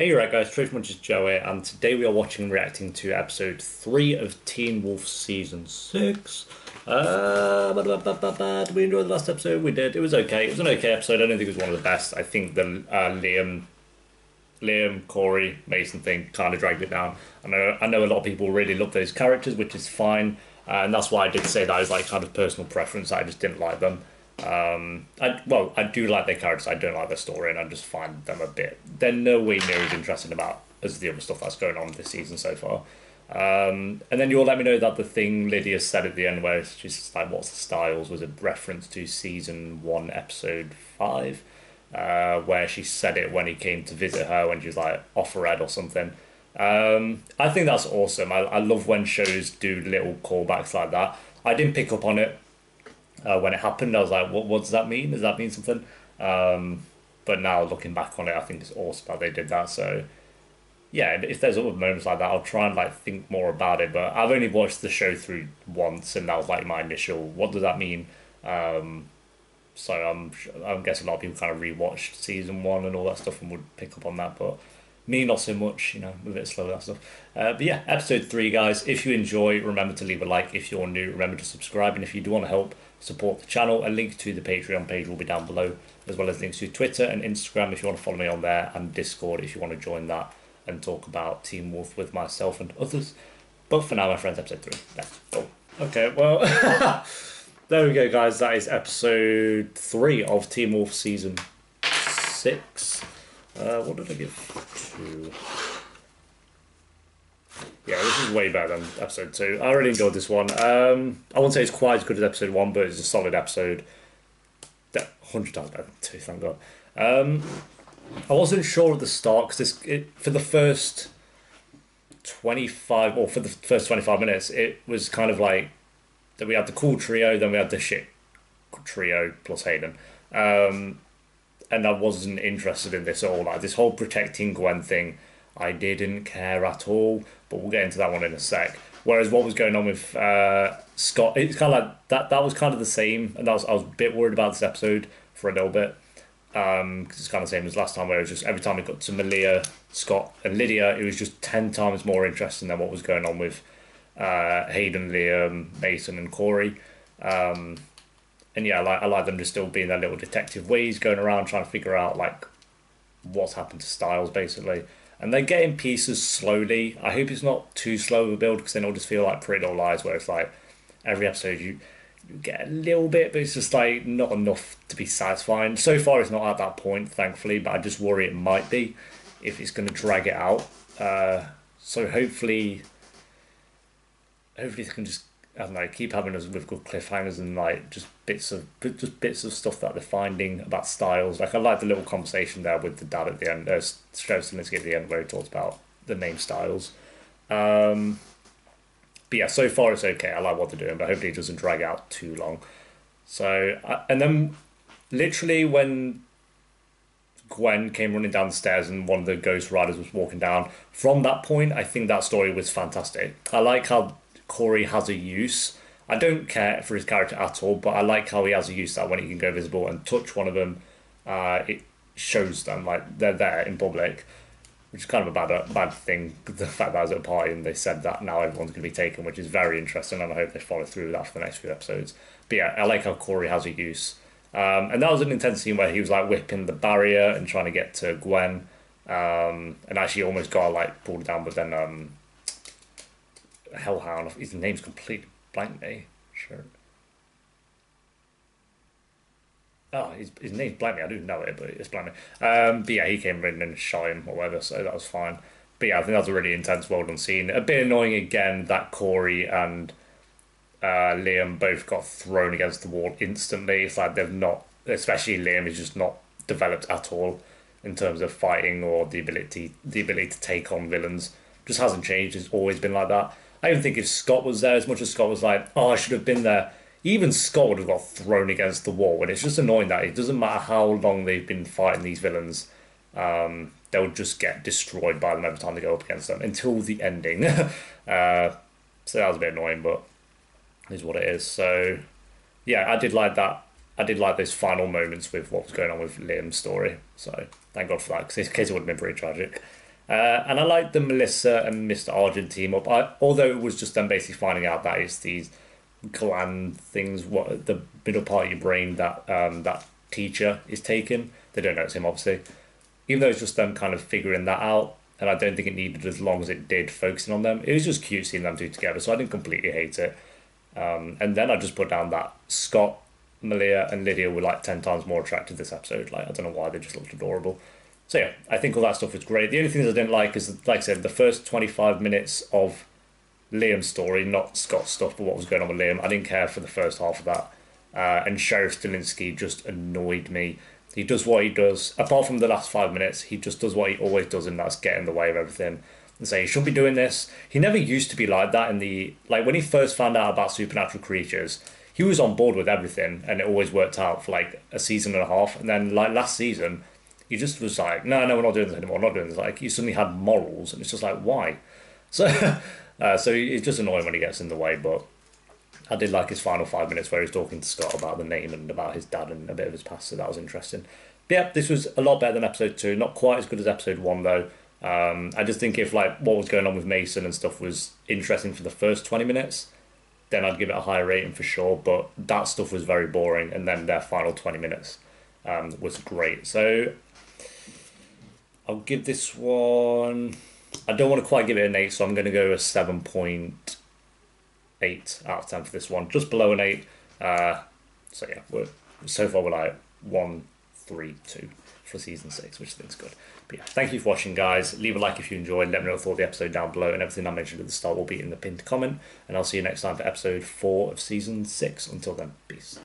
Hey, you right, guys, pretty much just Joe here, and today we are watching and reacting to episode 3 of Teen Wolf Season 6. Did we enjoy the last episode? We did. It was okay. It was an okay episode. I don't think it was one of the best. I think the Liam, Corey, Mason thing kind of dragged it down. I know a lot of people really love those characters, which is fine, and that's why I did say that is like kind of personal preference. I just didn't like them. I do like their characters. I don't like their story, and I just find them a bit. They're no way near as interesting about as the other stuff that's going on this season so far. And then you'll let me know that the thing Lydia said at the end, where she's just like, "What's the styles?" was a reference to season 1, episode 5, where she said it when he came to visit her when she was like off her head or something. I think that's awesome. I love when shows do little callbacks like that. I didn't pick up on it when it happened. I was like, what does that mean? Does that mean something? But now looking back on it, I think it's awesome that they did that. So yeah, if there's other moments like that, I'll try and like think more about it. But I've only watched the show through once, and that was like my initial, what does that mean? So I'm guessing a lot of people kind of rewatched season 1 and all that stuff and would pick up on that. But me, not so much, a bit slow that stuff. But yeah, episode 3, guys. If you enjoy, remember to leave a like. If you're new, remember to subscribe. And if you do want to help support the channel, a link to the Patreon page will be down below, as well as links to Twitter and Instagram if you want to follow me on there, and Discord if you want to join that and talk about Team Wolf with myself and others. But for now, my friends, episode 3. Let's go. Okay, well, there we go, guys. That is episode 3 of Team Wolf season 6. What did I give 2? Yeah, this is way better than episode 2. I really enjoyed this one. I won't say it's quite as good as episode 1, but it's a solid episode. 100 times better than 2, thank God. I wasn't sure at the start, because for the first 25, or for the first 25 minutes, it was kind of like that we had the cool trio, then we had the shit trio plus Hayden. And I wasn't interested in this at all. Like, this whole protecting Gwen thing, I didn't care at all, but we'll get into that one in a sec. Whereas what was going on with Scott, it's kind of like that was kind of the same, and I was a bit worried about this episode for a little bit, because it's kind of the same as last time, where it was just every time it got to Malia, Scott, and Lydia, it was just 10 times more interesting than what was going on with Hayden, Liam, Mason, and Corey. And yeah, I like them just still being their little detective ways, going around trying to figure out like what's happened to Styles, basically. And they're getting pieces slowly. I hope it's not too slow of a build, because then it'll just feel like Pretty Little Lies, where it's like every episode you get a little bit, but it's just like not enough to be satisfying. So far, it's not at that point, thankfully, but I just worry it might be if it's going to drag it out. So hopefully they can just, I don't know, keep having us with good cliffhangers and like just bits of stuff that they're finding about Styles. Like, I like the little conversation there with the dad at the end. Strauss at the end, where he talks about the name Styles. But yeah, so far it's okay. I like what they're doing, but hopefully it doesn't drag out too long. So and then literally when Gwen came running down the stairs and one of the Ghost Riders was walking down, from that point, I think that story was fantastic. I like how Corey has a use. I don't care for his character at all, but I like how he has a use that when he can go visible and touch one of them, it shows them like they're there in public, which is kind of a bad thing. The fact that I was at a party and they said that now everyone's going to be taken, which is very interesting, and I hope they follow through with that for the next few episodes. But yeah, I like how Corey has a use. And that was an intense scene where he was like whipping the barrier and trying to get to Gwen, and actually almost got like pulled down, but then Hellhound, his name's completely blanked me. Sure. Oh, his name's blanked me. I do know it, but it's blanked me. But yeah, he came in and shot him or whatever, so that was fine. But yeah, I think that was a really intense, well done scene. A bit annoying again that Corey and Liam both got thrown against the wall instantly. It's like they've not, especially Liam, is just not developed at all in terms of fighting or the ability to take on villains. Just hasn't changed. It's always been like that. I even think if Scott was there, as much as Scott was like, "Oh, I should have been there," even Scott would have got thrown against the wall. And it's just annoying that it doesn't matter how long they've been fighting these villains, they'll just get destroyed by them every time they go up against them until the ending. So that was a bit annoying, but it is what it is. So yeah, I did like that. I did like those final moments with what was going on with Liam's story. So thank God for that, because in case it would have been pretty tragic. And I like the Melissa and Mr. Argent team up. Although it was just them basically finding out that it's these gland things, what the middle part of your brain that that teacher is taking. They don't know it's him, obviously. Even though it's just them kind of figuring that out, and I don't think it needed as long as it did focusing on them. It was just cute seeing them two together, so I didn't completely hate it. And then I just put down that Scott, Malia, and Lydia were like 10 times more attractive this episode. Like, I don't know why, they just looked adorable. So yeah, I think all that stuff was great. The only things I didn't like is, like I said, the first 25 minutes of Liam's story, not Scott's stuff, but what was going on with Liam. I didn't care for the first half of that. And Sheriff Stilinski just annoyed me. He does what he does. Apart from the last 5 minutes, he just does what he always does, and that's get in the way of everything. And say, he shouldn't be doing this. He never used to be like that in the... Like, when he first found out about supernatural creatures, he was on board with everything, and it always worked out for, like, a season and a half. And then, like, last season, he just was like, no, we're not doing this anymore, we're not doing this. Like, he suddenly had morals, and it's just like, why? So, so it's just annoying when he gets in the way, but... I did like his final 5 minutes where he was talking to Scott about the name and about his dad and a bit of his past, so that was interesting. But yeah, this was a lot better than episode 2. Not quite as good as episode 1 though. I just think if like what was going on with Mason and stuff was interesting for the first 20 minutes, then I'd give it a higher rating for sure. But that stuff was very boring, and then their final 20 minutes was great. So I'll give this one... I don't want to quite give it an 8, so I'm going to go a 7.8 out of 10 for this one, just below an 8. So yeah, so far we're like 1, 3, 2 for season 6, which I think is good. But yeah, thank you for watching, guys. Leave a like if you enjoyed. Let me know what you thought of the episode down below, and everything I mentioned at the start will be in the pinned comment. And I'll see you next time for episode 4 of season 6. Until then, peace.